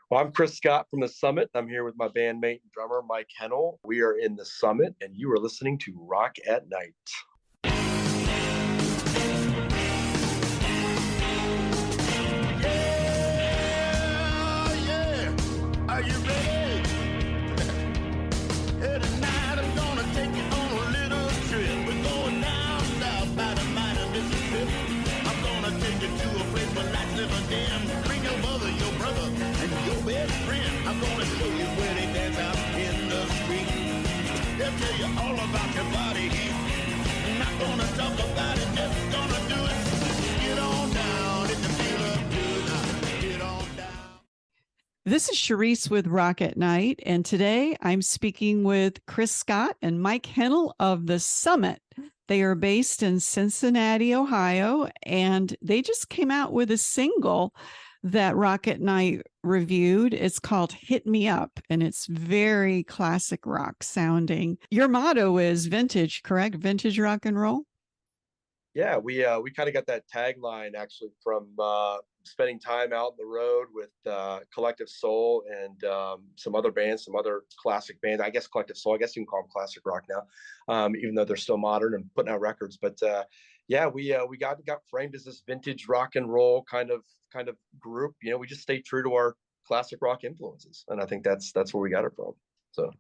Well, I'm Chris Scott from the Summit. I'm here with my bandmate and drummer, Mike Hennel. We are in the Summit, and you are listening to Rock at Night. Are you ready? Hey, tonight I'm gonna take you on a little trip. We're going down south by the mighty Mississippi. I'm gonna take you to a place where lights never dim. Bring your mother, your brother, and your best friend. I'm gonna show you where they dance out in the street. They'll tell you all about your body heat. I'm not gonna talk about it, just gonna do it. Get on down if you feel up good. Now, get on down. This is Charisse with Rock at Night, and today I'm speaking with Chris Scott and Mike Hennel of The Summit. They are based in Cincinnati, Ohio, and they just came out with a single that Rock at Night reviewed. It's called Hit Me Up, and it's very classic rock sounding. Your motto is vintage, correct? Vintage rock and roll? Yeah, we kind of got that tagline actually from spending time out on the road with Collective Soul and some other bands, some other classic bands. I guess Collective Soul, I guess you can call them classic rock now, even though they're still modern and putting out records. But yeah, we got framed as this vintage rock and roll kind of group. You know, we just stay true to our classic rock influences, and I think that's where we got it from. So.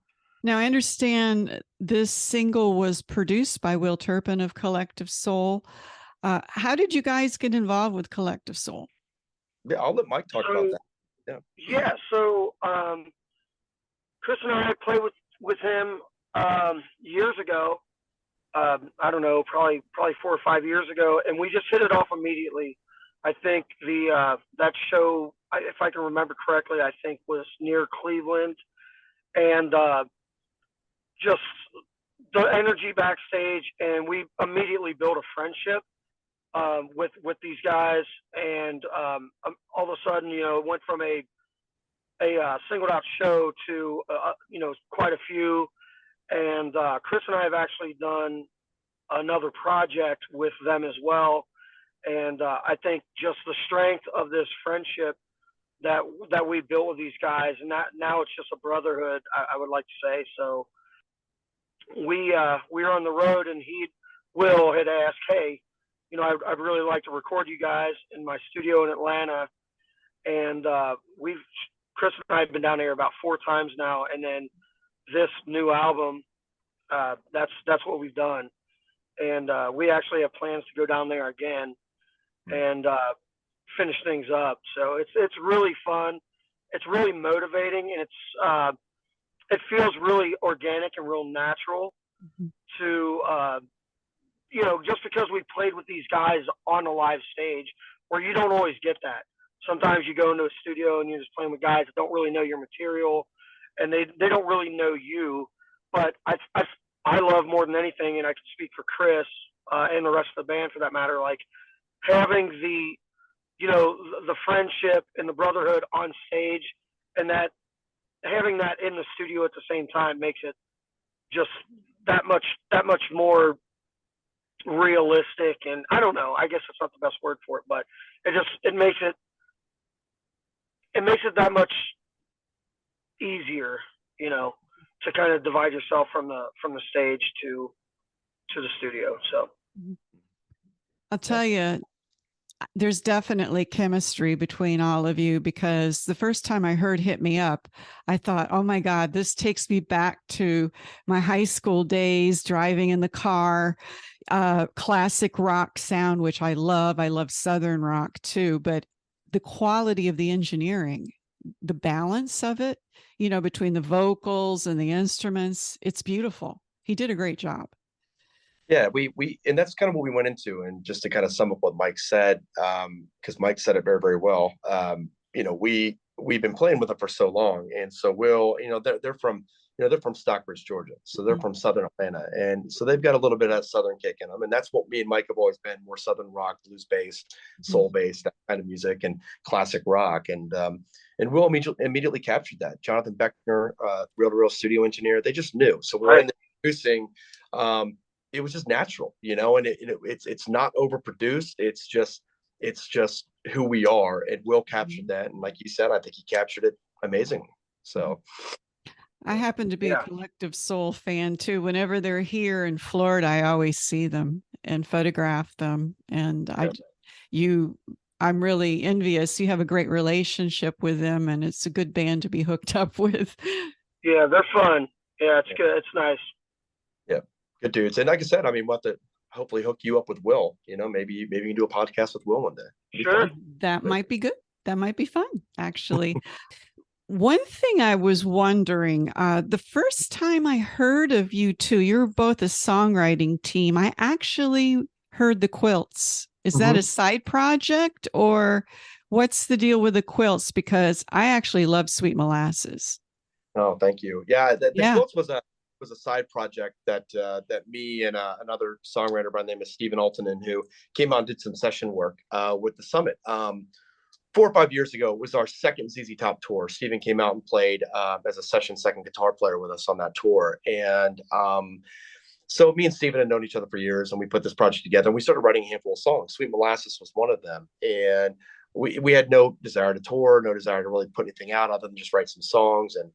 Now, I understand this single was produced by Will Turpin of Collective Soul. How did you guys get involved with Collective Soul? Yeah, I'll let Mike talk about that. Yeah. So Chris and I played with him years ago. I don't know, probably 4 or 5 years ago, and we just hit it off immediately. I think that show, if I can remember correctly, I think was near Cleveland, and just the energy backstage, and we immediately built a friendship with these guys, and all of a sudden, you know, it went from a singled out show to quite a few. And Chris and I have actually done another project with them as well, and I think just the strength of this friendship that we built with these guys, and that now it's just a brotherhood, I would like to say. So we were on the road, and Will had asked, hey, you know, I'd really like to record you guys in my studio in Atlanta. And Chris and I have been down there about 4 times now. And then this new album, that's what we've done. And we actually have plans to go down there again and finish things up. So it's really fun. It's really motivating, and it feels really organic and real natural to, just because we played with these guys on a live stage where you don't always get that. Sometimes you go into a studio and you're just playing with guys that don't really know your material, and they don't really know you. But I love more than anything, and I can speak for Chris and the rest of the band for that matter, like having the friendship and the brotherhood on stage, and that having that in the studio at the same time makes it just that much more realistic. And I don't know, I guess it's not the best word for it, but it makes it that much easier, you know, to kind of divide yourself from the stage to the studio. So I'll tell you, there's definitely chemistry between all of you, because the first time I heard Hit Me Up, I thought, oh my God, this takes me back to my high school days, driving in the car, classic rock sound, which I love. I love Southern rock too, but the quality of the engineering, the balance of it, you know, between the vocals and the instruments, it's beautiful. He did a great job. Yeah, and that's kind of what we went into. And just to kind of sum up what Mike said, because Mike said it very, very well. We've been playing with them for so long, and so Will, they're from Stockbridge, Georgia, so they're from Southern Atlanta, and so they've got a little bit of that Southern kick in them, and that's what me and Mike have always been: more Southern rock, blues based, soul based, that kind of music, and classic rock. And Will immediately captured that. Jonathan Beckner, reel-to-reel studio engineer, they just knew. So we're in there producing. It was just natural, and it's not overproduced. It's just who we are, and Will captured that. And like you said, I think he captured it amazing. So I happen to be a Yeah. Collective Soul fan too. Whenever they're here in Florida, I always see them and photograph them. And I'm really envious. You have a great relationship with them, and it's a good band to be hooked up with. Yeah, they're fun. Yeah, it's good. It's nice. yeah, good dudes. And like I said, I mean, we'll have to hopefully hook you up with Will. Maybe you can do a podcast with Will one day. It'd be Sure. fun. That might be good. That might be fun, actually. One thing I was wondering, the first time I heard of you two, you're both a songwriting team. I actually heard the Quilts. Is that a side project, or what's the deal with the Quilts? Because I actually love Sweet Molasses. Oh, thank you. Yeah, the Yeah. Quilts was a side project that me and another songwriter by the name of Stephen Altonen, who came out and did some session work with the Summit. 4 or 5 years ago, it was our second ZZ Top tour. Stephen came out and played as a session second guitar player with us on that tour. And so me and Stephen had known each other for years, and we put this project together, and we started writing a handful of songs. Sweet Molasses was one of them. And we had no desire to tour, no desire to really put anything out other than just write some songs. And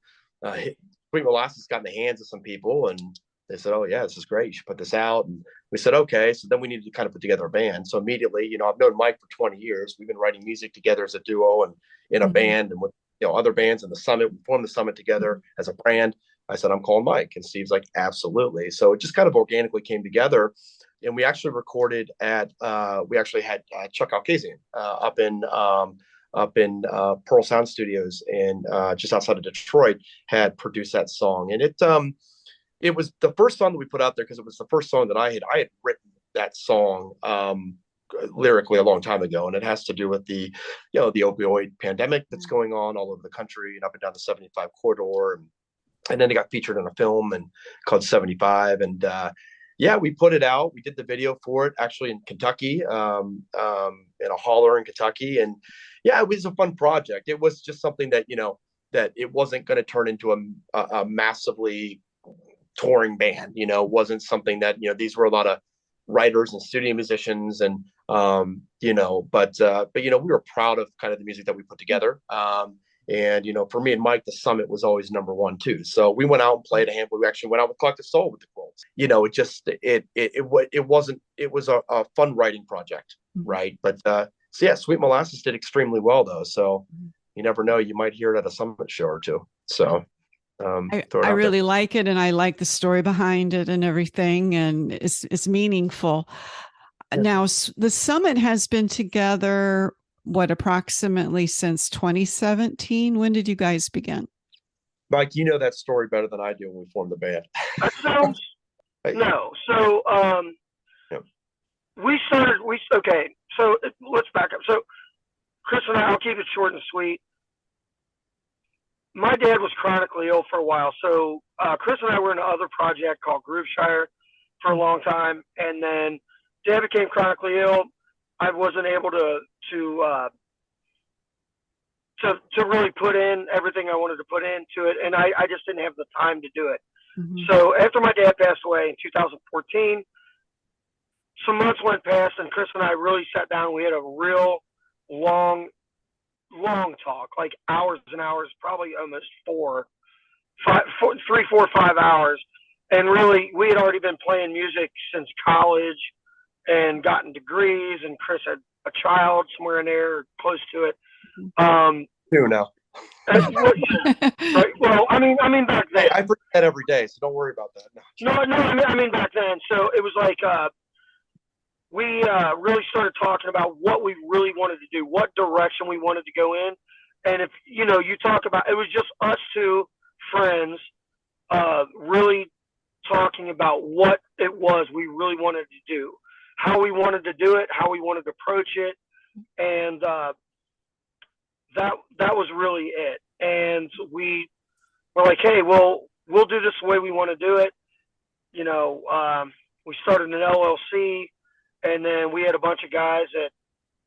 Sweet Molasses got in the hands of some people, and they said, "Oh yeah, this is great. You should put this out." And we said, "Okay." So then we needed to kind of put together a band. So immediately, I've known Mike for 20 years. We've been writing music together as a duo and in a band, and with other bands in the Summit. We formed the Summit together as a brand. I said, "I'm calling Mike," and Steve's like, "Absolutely." So it just kind of organically came together, and we actually recorded at we actually had Chuck Alkazian up in Pearl Sound Studios and just outside of Detroit had produced that song. And it was the first song that we put out there because it was the first song that I had written that song lyrically a long time ago. And it has to do with the opioid pandemic that's going on all over the country and up and down the 75 corridor. And then it got featured in a film called 75. And yeah, we put it out. We did the video for it actually in Kentucky, in a holler in Kentucky. And yeah, it was a fun project. It was just something that, that it wasn't going to turn into a massively touring band, wasn't something that, these were a lot of writers and studio musicians and, but we were proud of kind of the music that we put together. And, for me and Mike, the Summit was always number one too. So we went out and played a handful. We actually went out with Collective Soul with the Quilts. It was a fun writing project. Right. But, so yeah, Sweet Molasses did extremely well though. So you never know, you might hear it at a Summit show or two. So I really like it, and I like the story behind it and everything, and it's meaningful. Yeah. Now, the Summit has been together, approximately since 2017? When did you guys begin? Mike, you know that story better than I do when we formed the band. So let's back up. So Chris and I'll keep it short and sweet. My dad was chronically ill for a while, so Chris and I were in another project called Grooveshire for a long time, and then Dad became chronically ill. I wasn't able to really put in everything I wanted to put into it, and I just didn't have the time to do it. So after my dad passed away in 2014, some months went past, and Chris and I really sat down. We had a real long talk, like hours and hours, probably almost 3, 4, 5 hours. And really, we had already been playing music since college and gotten degrees, and Chris had a child somewhere in there, close to it. Who now? Right. Well, I mean back then. I forget that every day, so don't worry about that. No, I mean back then. So it was like we really started talking about what we really wanted to do, what direction we wanted to go in. And if, you talk about, it was just us two friends really talking about what it was we really wanted to do, how we wanted to do it, how we wanted to approach it. And that was really it. And we were like, hey, well, we'll do this the way we want to do it. We started an LLC. And then we had a bunch of guys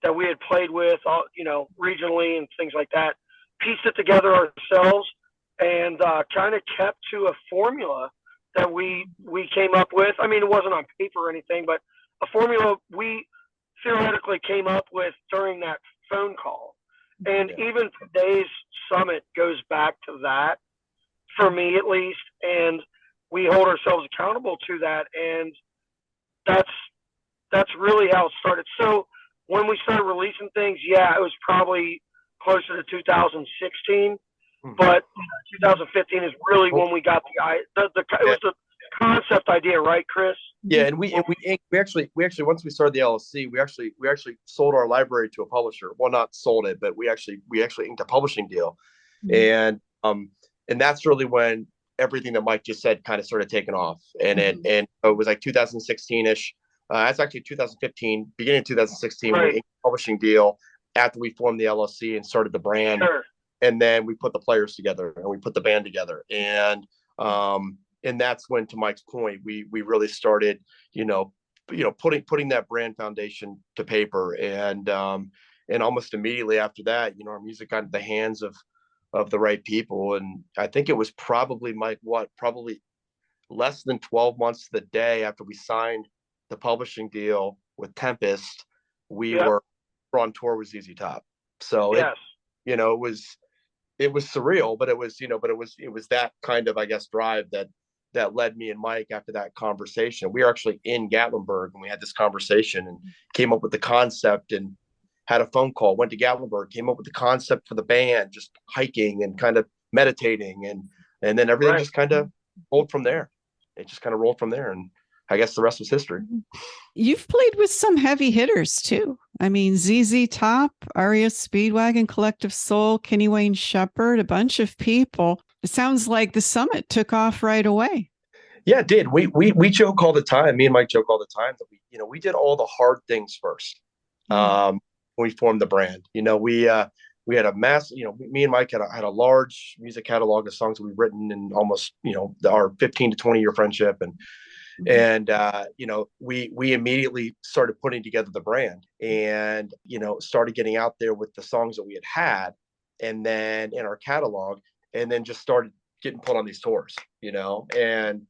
that we had played with, regionally and things like that, pieced it together ourselves and kind of kept to a formula that we came up with. I mean, it wasn't on paper or anything, but a formula we theoretically came up with during that phone call. And Yeah. even today's summit goes back to that, for me at least. And we hold ourselves accountable to that. And that's that's really how it started. So when we started releasing things, yeah, it was probably closer to 2016, Mhm. but 2015 is really Well, when we got it yeah. was the concept idea, right, Chris? Yeah, and we actually once we started the LLC, we actually sold our library to a publisher. Well, not sold it, but we actually inked a publishing deal, Mhm. and that's really when everything that Mike just said kind of started taking off, and it was like 2016 ish. That's actually 2015, beginning of 2016. We Right. inked a publishing deal after we formed the LLC and started the brand, Sure. and then we put the players together and we put the band together, and that's when, to Mike's point, we really started, you know, putting that brand foundation to paper, and almost immediately after that, our music got into the hands of the right people, and I think it was probably, Mike, probably less than 12 months to the day after we signed the publishing deal with Tempest, we Yep. were on tour with ZZ Top. So Yes. it was surreal, but it was that kind of, I guess, drive that led me and Mike after that conversation. We were actually in Gatlinburg and we had this conversation and came up with the concept and had a phone call, went to Gatlinburg, came up with the concept for the band, just hiking and kind of meditating, and then everything Right. just kind of rolled from there. It just kind of rolled from there, and I guess the rest was history. You've played with some heavy hitters too. I mean, ZZ Top, Aria Speedwagon, Collective Soul, Kenny Wayne Shepherd, a bunch of people. It sounds like the summit took off right away. Yeah, it did. We joke all the time. Me and Mike joke all the time that we did all the hard things first. When we formed the brand, we had a mass. Me and Mike had a large music catalog of songs that we've written in almost our 15 to 20 year friendship, and we immediately started putting together the brand, and started getting out there with the songs that we had, and then in our catalog, and then just started getting put on these tours, and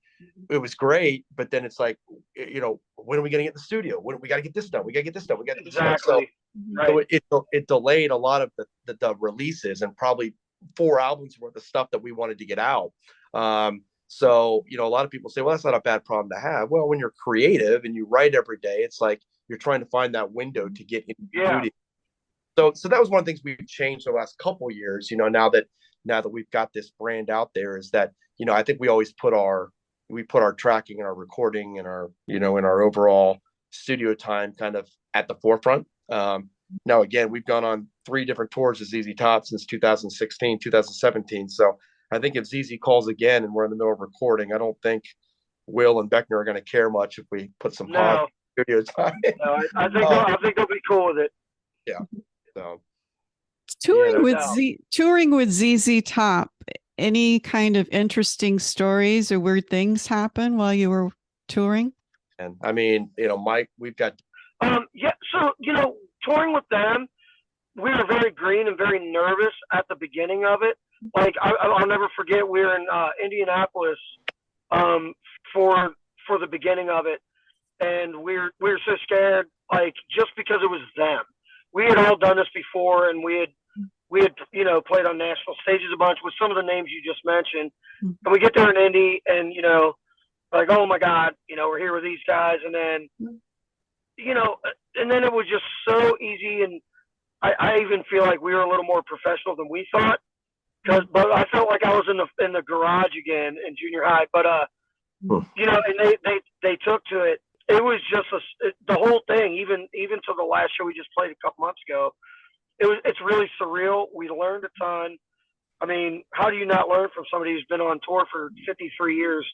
it was great. But then it's like, when are we going to get in the studio? When we got to get this done? We got to get this done. We got to get this done. So, Exactly. Right. it delayed a lot of the releases, and probably 4 albums worth of stuff that we wanted to get out. So, a lot of people say, well, that's not a bad problem to have. Well, when you're creative and you write every day, it's like you're trying to find that window to get into the Yeah. studio. So that was one of the things we've changed the last couple of years, now that we've got this brand out there, is that, I think we always put our tracking and our recording and our, in our overall studio time kind of at the forefront. Now, again, we've gone on 3 different tours of ZZ Top since 2016, 2017. So I think if ZZ calls again and we're in the middle of recording, I don't think Will and Beckner are going to care much if we put some No. studio time. No, I think they'll be cool with it. Yeah. So Touring no with doubt. touring with ZZ Top, any kind of interesting stories or weird things happen while you were touring? and I mean, Mike, we've got Yeah. So touring with them, we were very green and very nervous at the beginning of it. Like I'll never forget, we were in Indianapolis for the beginning of it, and we were so scared, like, just because it was them. We had all done this before, and we had played on national stages a bunch with some of the names you just mentioned. And we get there in Indy, and like, oh my God, we're here with these guys, and then and then it was just so easy, and I even feel like we were a little more professional than we thought, but I felt like I was in the garage again in junior high. But and they took to it. It was just the whole thing, even to the last show we just played a couple months ago. It's really surreal. We learned a ton. I mean, how do you not learn from somebody who's been on tour for 53 years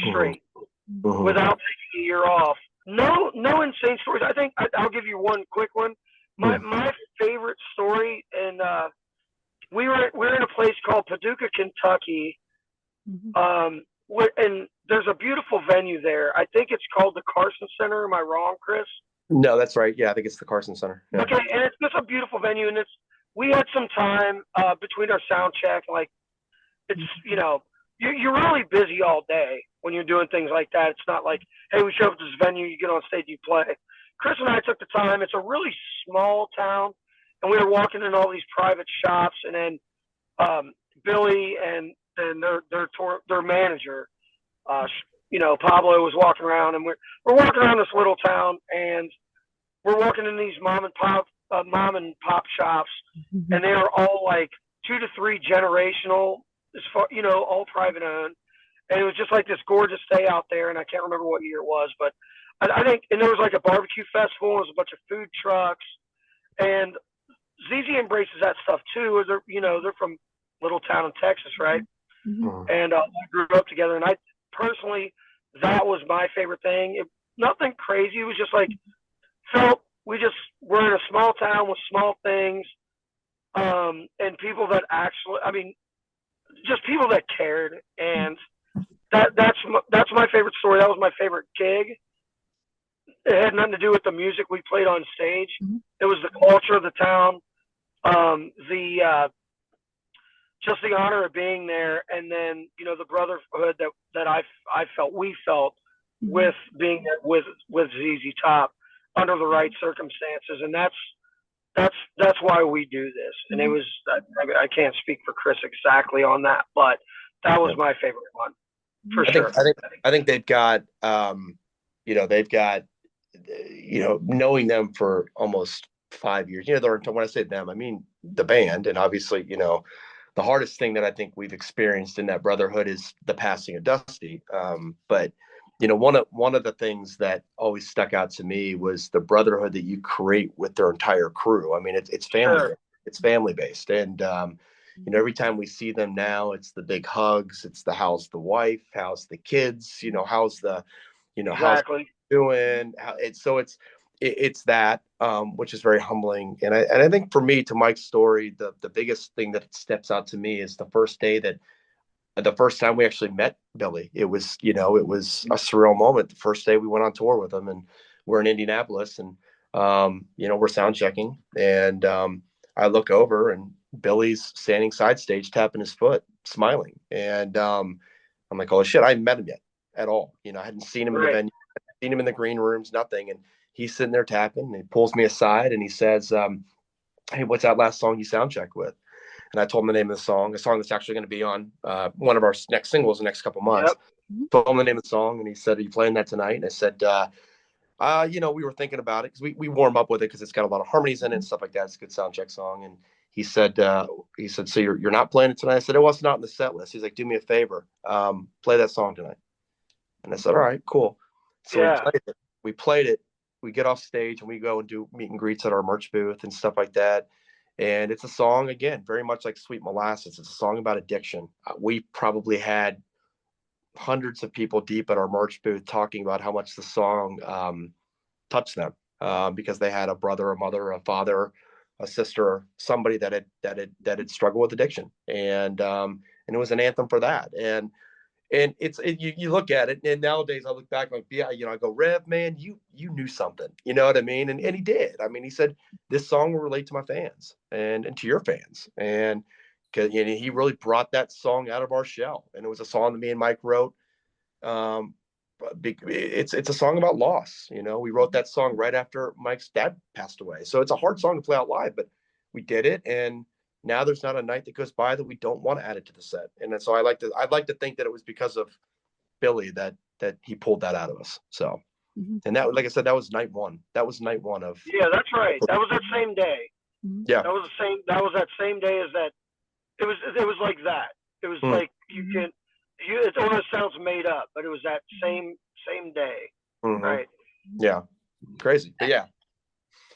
straight without taking a year off? No insane stories. I think I'll give you one quick one. My favorite story, and we're in a place called Paducah, Kentucky, and there's a beautiful venue there. I think it's called the Carson Center. Am I wrong, Chris? No, that's right. Yeah, I think it's the Carson Center. Yeah. Okay, and it's just a beautiful venue, and we had some time between our sound check. Like, it's you're really busy all day when you're doing things like that. It's not like, hey, we show up at this venue, you get on stage, you play. Chris and I took the time. It's a really small town, and we were walking in all these private shops, and then Billy and their manager, Pablo was walking around, and we're walking around this little town, and we're walking in these mom and pop shops, and they are all like 2 to 3 generational, as far, all private owned. And it was just like this gorgeous day out there, and I can't remember what year it was, but I think, and there was like a barbecue festival, and there was a bunch of food trucks, and ZZ embraces that stuff too. They're from little town in Texas, right? And we grew up together, and I personally, that was my favorite thing. Nothing crazy. It was just like, we're in a small town with small things, and people that actually, just people that cared, and that's my favorite story. That was my favorite gig. It had nothing to do with the music we played on stage. It was the culture of the town, just the honor of being there, and then the brotherhood that we felt with being with ZZ Top under the right circumstances, and that's why we do this. And it was, I can't speak for Chris exactly on that, but that was my favorite one for sure. I think they've got knowing them for almost 5 years. When I say them, I mean the band, and obviously, the hardest thing that I think we've experienced in that brotherhood is the passing of Dusty. But one of the things that always stuck out to me was the brotherhood that you create with their entire crew. I mean, it's family, Sure. It's family based, and every time we see them now, it's the big hugs, it's the how's the wife, how's the kids, how's the, Exactly. doing. It's that, which is very humbling. And I think for me, to Mike's story, the biggest thing that steps out to me is the first time we actually met Billy. It was a surreal moment. The first day we went on tour with him, and we're in Indianapolis, and we're sound checking, and I look over, and Billy's standing side stage, tapping his foot, smiling, and I'm like, oh shit, I hadn't met him yet at all. I hadn't seen him in the venue, seen him in the green rooms, nothing. And he's sitting there tapping, and he pulls me aside, and he says, hey, what's that last song you sound check with? And I told him the name of the song that's actually going to be on one of our next singles the next couple months. Yep. Told him the name of the song, and he said, are you playing that tonight? And I said, we were thinking about it, because we warm up with it, because it's got a lot of harmonies in it and stuff like that. It's a good sound check song. And he said, so you're not playing it tonight? I said, it was not in the set list. He's like, do me a favor, play that song tonight. And I said, all right, cool. So we played it. We get off stage, and we go and do meet and greets at our merch booth and stuff like that. And it's a song, again, very much like Sweet Molasses. It's a song about addiction. We probably had hundreds of people deep at our merch booth talking about how much the song touched them, because they had a brother, a mother, a father, a sister, somebody that had struggled with addiction, and it was an anthem for that. And you look at it, and nowadays I look back like, yeah, I go, Rev, man, you knew something, you know what I mean? And he did. I mean, he said, this song will relate to my fans and to your fans. And because he really brought that song out of our shell. And it was a song that me and Mike wrote. It's a song about loss. We wrote that song right after Mike's dad passed away. So it's a hard song to play out live, but we did it. And now there's not a night that goes by that we don't want to add it to the set. And so I'd like to think that it was because of Billy that he pulled that out of us. So, and that, like I said, that was night one. That was night one of. Yeah, that's right. That was that same day. Yeah. That was that same day as that. It was like that. It was like it almost sounds made up, but it was that same day. Right. Yeah. Crazy. But yeah.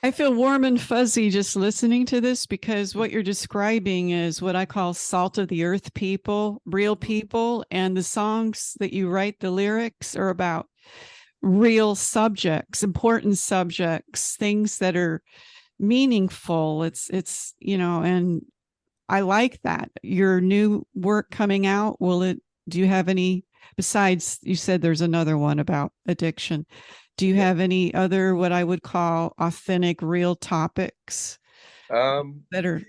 I feel warm and fuzzy just listening to this, because what you're describing is what I call salt of the earth people, real people. And the songs that you write, the lyrics are about real subjects, important subjects, things that are meaningful. It's and I like that. Your new work coming out, do you have any, besides, you said there's another one about addiction. Do you have any other, what I would call authentic, real topics that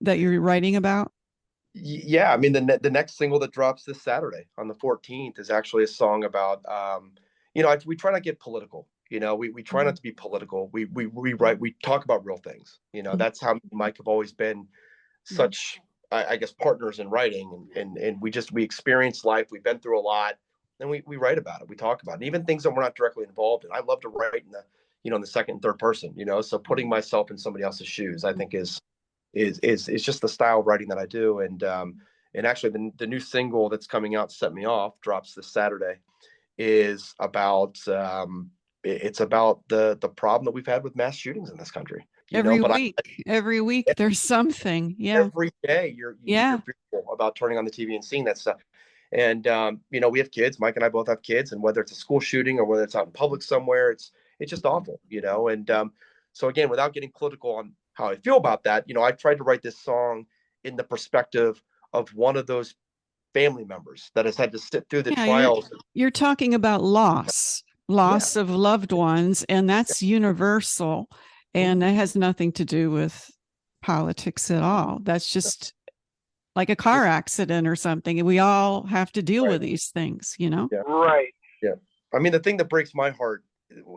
you're writing about? Yeah. I mean, the next single that drops this Saturday on the 14th is actually a song about, we try not to get political We try not to be political. We write, we talk about real things. That's how me and Mike have always been such, I guess, partners in writing, and we experience life. We've been through a lot, and we write about it. We talk about it. And even things that we're not directly involved in. I love to write in the second and third person. So putting myself in somebody else's shoes, I think is just the style of writing that I do. And actually, the new single that's coming out, "Set Me Off," drops this Saturday, is about it's about the problem that we've had with mass shootings in this country. Every week there's something. Yeah. Every day you're fearful about turning on the TV and seeing that stuff. And we have kids. Mike and I both have kids, and whether it's a school shooting or whether it's out in public somewhere, it's just awful. And so again, without getting political on how I feel about that, I tried to write this song in the perspective of one of those family members that has had to sit through the trials. You're talking about loss of loved ones, and that's universal, and it has nothing to do with politics at all. That's just like a car accident or something, and we all have to deal with these things. Yeah. Right. Yeah. I mean, the thing that breaks my heart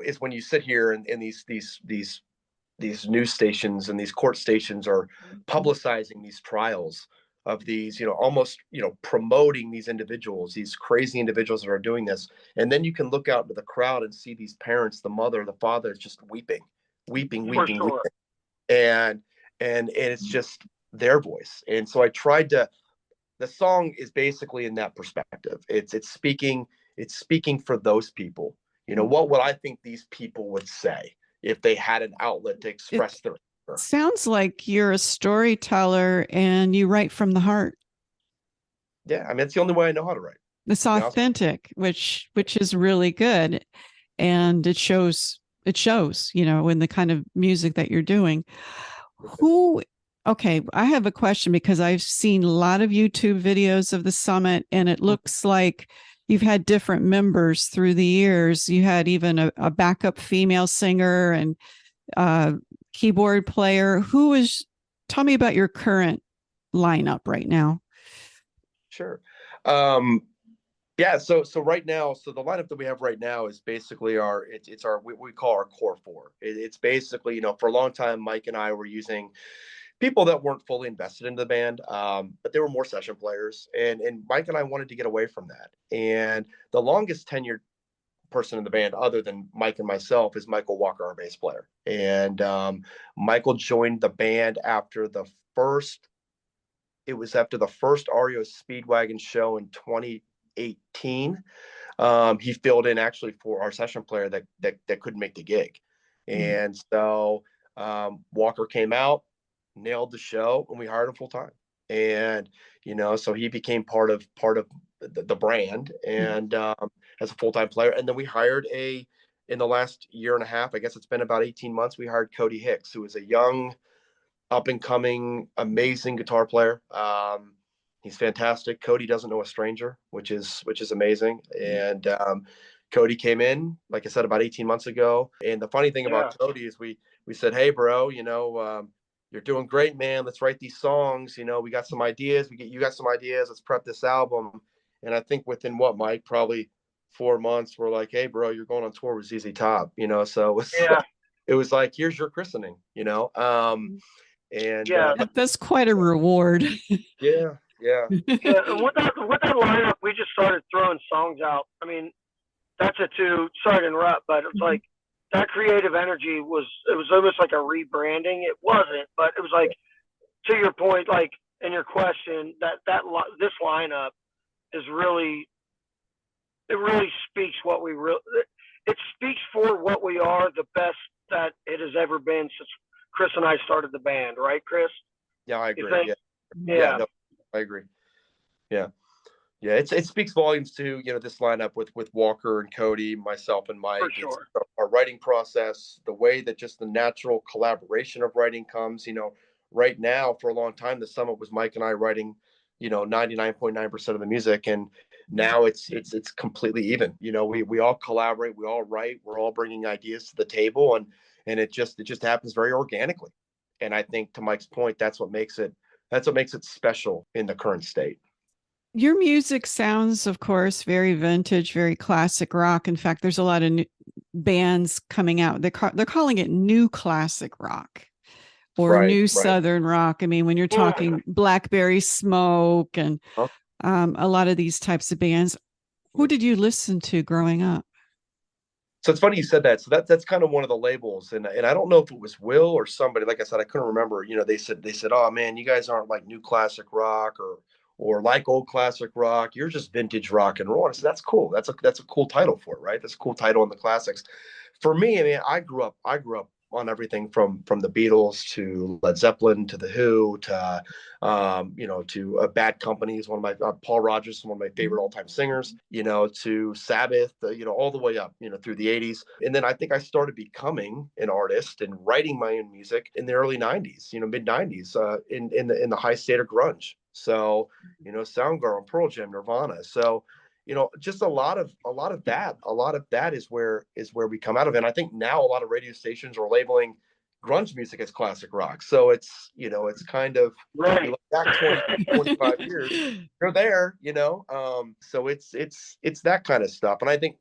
is when you sit here and these news stations and these court stations are publicizing these trials of these, almost, promoting these individuals, these crazy individuals that are doing this. And then you can look out into the crowd and see these parents, the mother, the father is just weeping. And it's just their voice. And so I tried the song is basically in that perspective. It's speaking for those people. What would I think these people would say if they had an outlet to express their anger? Sounds like you're a storyteller and you write from the heart. Yeah, I mean, it's the only way I know how to write. It's authentic, which is really good, and it shows. In the kind of music that you're doing. Okay, I have a question, because I've seen a lot of YouTube videos of the summit, and it looks like you've had different members through the years. You had even a backup female singer and keyboard player. Tell me about your current lineup right now. Sure. So right now, the lineup that we have right now is basically it's our what we call our core four. It's basically, for a long time, Mike and I were using people that weren't fully invested into the band, but they were more session players. And Mike and I wanted to get away from that. And the longest tenured person in the band, other than Mike and myself, is Michael Walker, our bass player. And Michael joined the band after the first REO Speedwagon show in 2018. He filled in actually for our session player that couldn't make the gig. And so Walker came out, nailed the show, and we hired him full time. And so he became part of the brand, and as a full-time player. And then we hired in the last year and a half, I guess it's been about 18 months, we hired Cody Hicks, who is a young, up-and-coming, amazing guitar player. He's fantastic. Cody doesn't know a stranger, which is amazing. And Cody came in, like I said, about 18 months ago. And the funny thing about Cody is we said, "Hey, bro, you're doing great, man. Let's write these songs. We got some ideas. You got some ideas. Let's prep this album." And I think within Mike, probably 4 months, we're like, "Hey, bro, you're going on tour with ZZ Top." So it was like, "Here's your christening." That's quite a reward. Yeah. With that lineup, we just started throwing songs out. I mean, that's it too. Sorry to interrupt, but it's like that creative energy it was almost like a rebranding. It wasn't, but it was like, to your point, like in your question, this lineup is really, it really speaks it speaks for what we are, the best that it has ever been since Chris and I started the band, right, Chris? Yeah, I agree. Yeah. No, I agree. Yeah. It speaks volumes to this lineup with Walker and Cody, myself and Mike. For sure. Our writing process, the way that just the natural collaboration of writing comes. Right now, for a long time, the summit was Mike and I writing 99.9% of the music, and now it's completely even. We all collaborate, we all write, we're all bringing ideas to the table, and it just happens very organically. And I think, to Mike's point, that's what makes it special in the current state. Your music sounds, of course, very vintage, very classic rock. In fact, there's a lot of bands coming out. They're calling it new classic rock or Right, new right. Southern rock. I mean, when you're talking Blackberry Smoke and Oh. a lot of these types of bands, who did you listen to growing up? So it's funny you said that. So that's kind of one of the labels, and I don't know if it was Will or somebody. Like I said, I couldn't remember. You know, they said, "Oh man, you guys aren't like new classic rock or like old classic rock. You're just vintage rock and roll." And I said, "That's cool. That's a cool title for it, right? That's a cool title in the classics." For me, I mean, I grew up on everything from the Beatles to Led Zeppelin to the Who to to Bad Company is one of my Paul Rogers is one of my favorite all-time singers, to Sabbath, all the way up, through the 80s. And then I think I started becoming an artist and writing my own music in the early 90s, mid 90s, in the high state of grunge. So, Soundgarden, Pearl Jam, Nirvana. So, just a lot of that is where we come out of it. And I think now a lot of radio stations are labeling grunge music as classic rock. So it's kind of, Right. you look back 20, 25 years, you're there, so it's that kind of stuff. And I think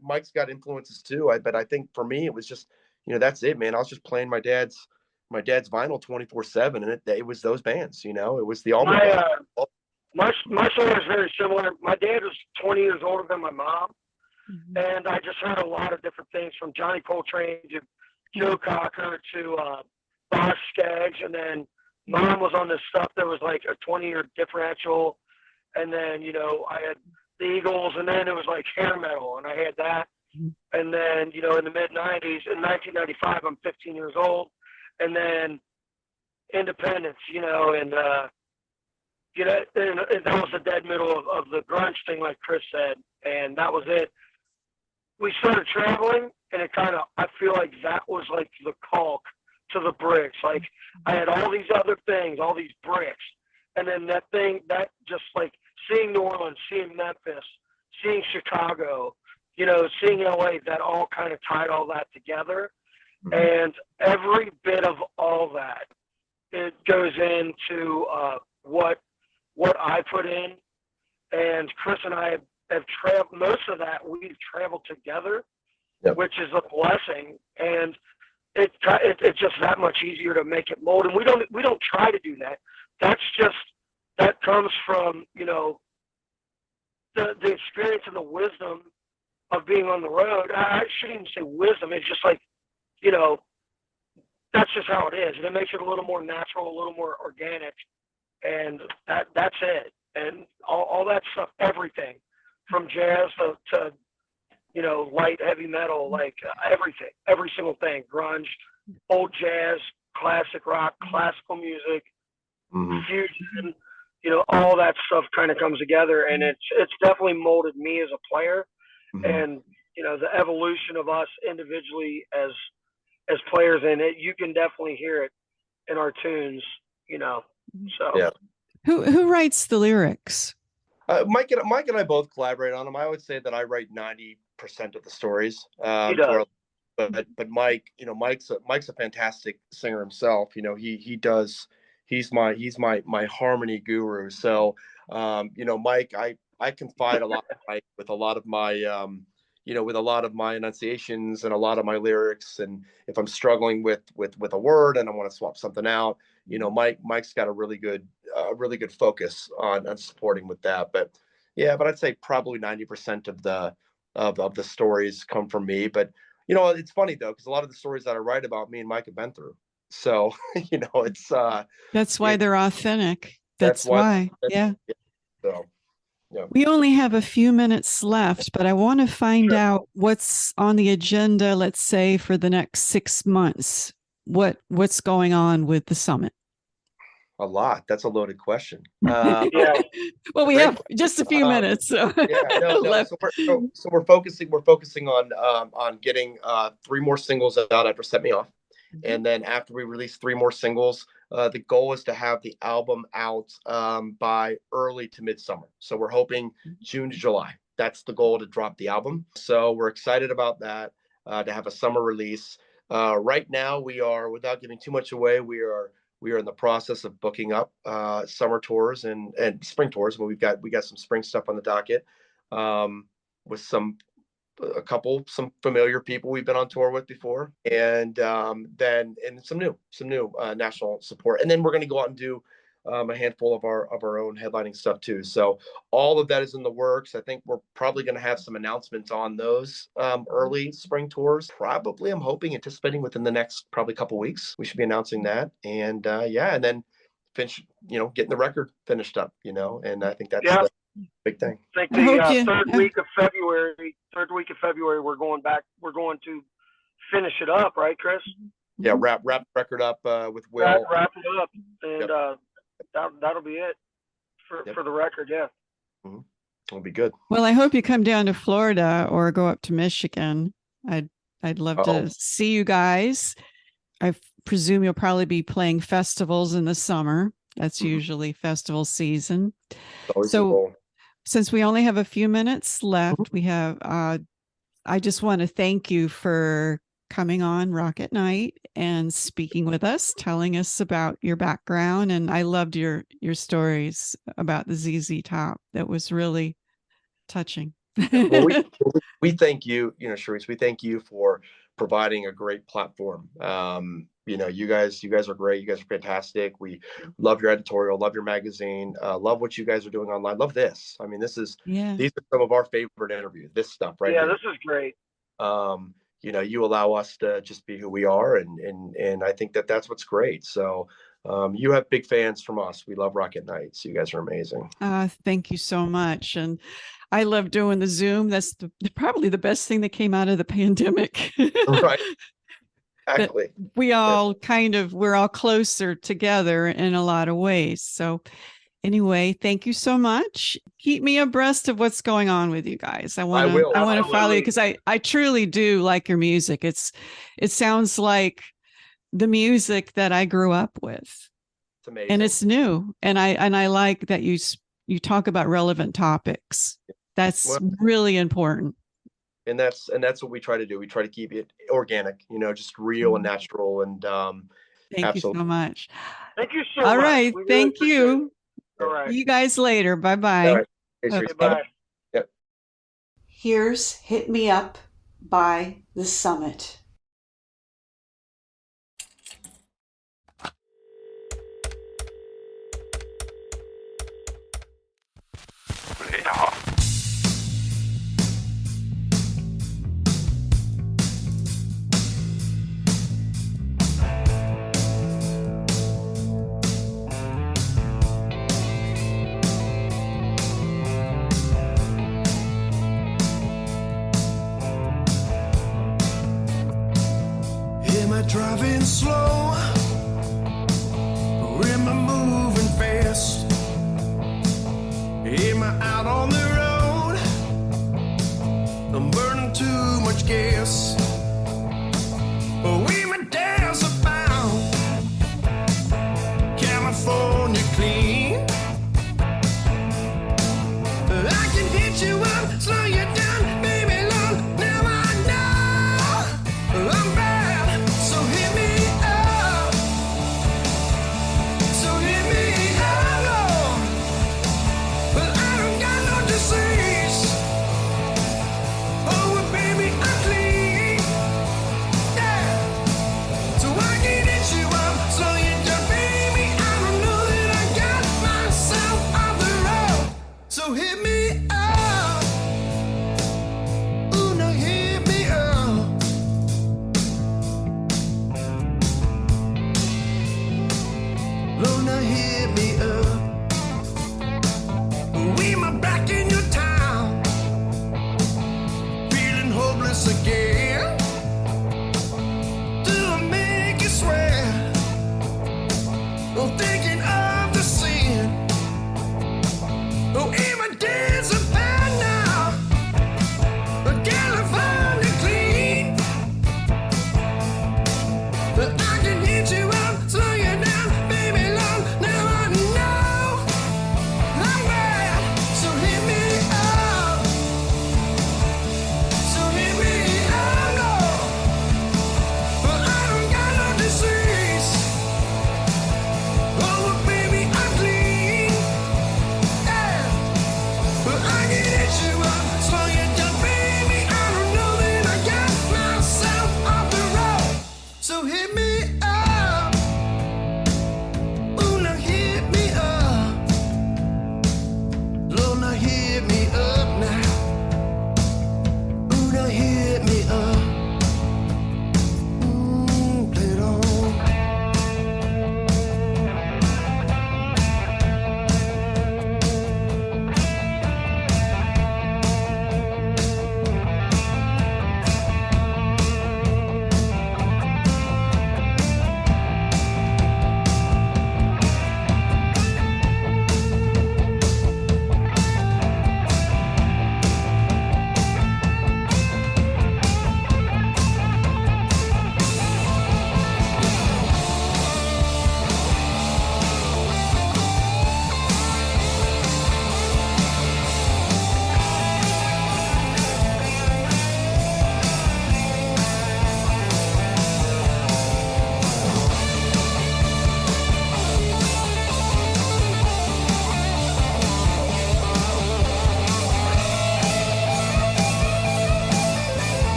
Mike's got influences too. But I think for me, it was just, that's it, man. I was just playing my dad's vinyl 24/7, and it was those bands, it was the Allman My Brothers. my story is very similar. My dad was 20 years older than my mom, Mhm. and I just heard a lot of different things from Johnny Coltrane to Joe Cocker to Boz Scaggs, and then mom was on this stuff that was like a 20-year differential, and then I had the Eagles, and then it was like hair metal, and I had that, and then in the mid '90s, in 1995, I'm 15 years old, and then Independence, and that was the dead middle of the grunge thing, like Chris said, and that was it. We started traveling, and I feel like that was like the caulk to the bricks. Like I had all these other things, all these bricks, and then that just like seeing New Orleans, seeing Memphis, seeing Chicago, seeing LA, that all kind of tied all that together. Mhm. And every bit of all that, it goes into what I put in, and Chris and I have traveled most of that. We've traveled together, Yep. which is a blessing, and it's just that much easier to make it mold. And we don't try to do that. That comes from the experience and the wisdom of being on the road. I shouldn't even say wisdom. It's just like that's just how it is, and it makes it a little more natural, a little more organic, and that's it. And all that stuff, everything from jazz to light heavy metal, like everything, every single thing, grunge, old jazz, classic rock, classical music, Mhm. fusion, all that stuff kind of comes together, and it's definitely molded me as a player, Mhm. and the evolution of us individually as players, and you can definitely hear it in our tunes, so. Yeah. Who writes the lyrics? Mike and I both collaborate on them. I would say that I write 90% of the stories. He does. But Mike, Mike's a fantastic singer himself. He does. He's my harmony guru. So, Mike, I confide a lot in Mike with a lot of my with a lot of my enunciations and a lot of my lyrics. And if I'm struggling with a word and I want to swap something out, Mike's got a really good focus on supporting with that. But yeah, but I'd say probably 90% of the stories come from me. But it's funny though, because a lot of the stories that I write about, me and Mike have been through. So it's That's why it, they're authentic. that's That's why. why. Yeah. So yeah. We only have a few minutes left, but I want to find Sure. out what's on the agenda, let's say, for the next 6 months. What's going on with the summit? A lot. That's a loaded question. Yeah. Well, we Great have just a few minutes, so Yeah, no. left. So we're focusing on getting 3 more singles out after Set Me Off, and then after we release 3 more singles, the goal is to have the album out by early to midsummer. So we're hoping June to July. That's the goal, to drop the album. So we're excited about that, to have a summer release. Right now, we are, without giving too much away, we are in the process of booking up summer tours and spring tours. But we got some spring stuff on the docket, with some some familiar people we've been on tour with before, and then some new national support, and then we're going to go out and do a handful of our own headlining stuff too. So all of that is in the works. I think we're probably going to have some announcements on those early spring tours. Probably, I'm hoping, anticipating within the next probably couple weeks, we should be announcing that. And and then finish, getting the record finished up, and I think that's the big thing. I think the third week of February, we're going to finish it up, right, Chris? Yeah, wrap the record up with Will. Wrap it up, and that'll be it for the record. Yeah. Mm-hmm. It'll be good. Well, I hope you come down to Florida or go up to Michigan. I'd love to see you guys. I presume you'll probably be playing festivals in the summer. That's usually festival season. So since we only have a few minutes left, we have, I just want to thank you for coming on Rock at Night and speaking with us, telling us about your background. And I loved your stories about the ZZ Top. That was really touching. Well, we thank you, Charisse, we thank you for providing a great platform. You guys are great. You guys are fantastic. We love your editorial, love your magazine, love what you guys are doing online. Love this. I mean, these are some of our favorite interviews, this stuff right here. This is great. You allow us to just be who we are. And I think that's what's great. So you have big fans from us. We love Rock at Night. So you guys are amazing. Thank you so much. And I love doing the Zoom. That's probably the best thing that came out of the pandemic. Right. Exactly. We're all closer together in a lot of ways. So anyway, thank you so much. Keep me abreast of what's going on with you guys. I want to follow you because I truly do like your music. It sounds like the music that I grew up with. It's amazing. And it's new. And I like that you talk about relevant topics. That's really important. And that's what we try to do. We try to keep it organic, just real and natural. And thank you so much. Thank you so much. All right. Thank you. All right. See you guys later. Bye-bye. All right. Thanks, Bye. Yep. Here's Hit Me Up by The Summit. Driving slow, or am I moving fast? Am I out on the road? I'm burning too much gas. We my days abound, California clean. I can hit you up, slow you down, baby, Lord. Now I know I'm back. Thinking of the sin. Oh, even dead.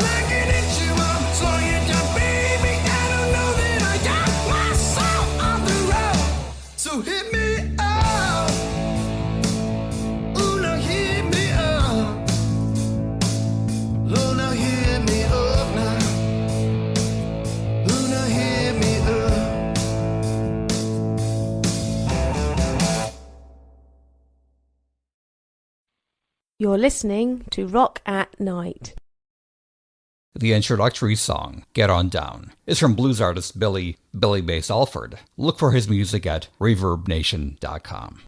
Knocking into a slow you down, baby. I don't know that I got my soul on the road. So hit me up. Ooh, now hit me up. Oh, now hit me up now. Ooh, now hit me up. You're listening to Rock at Night. The introductory song, Get On Down, is from blues artist Billy Bass Alford. Look for his music at ReverbNation.com.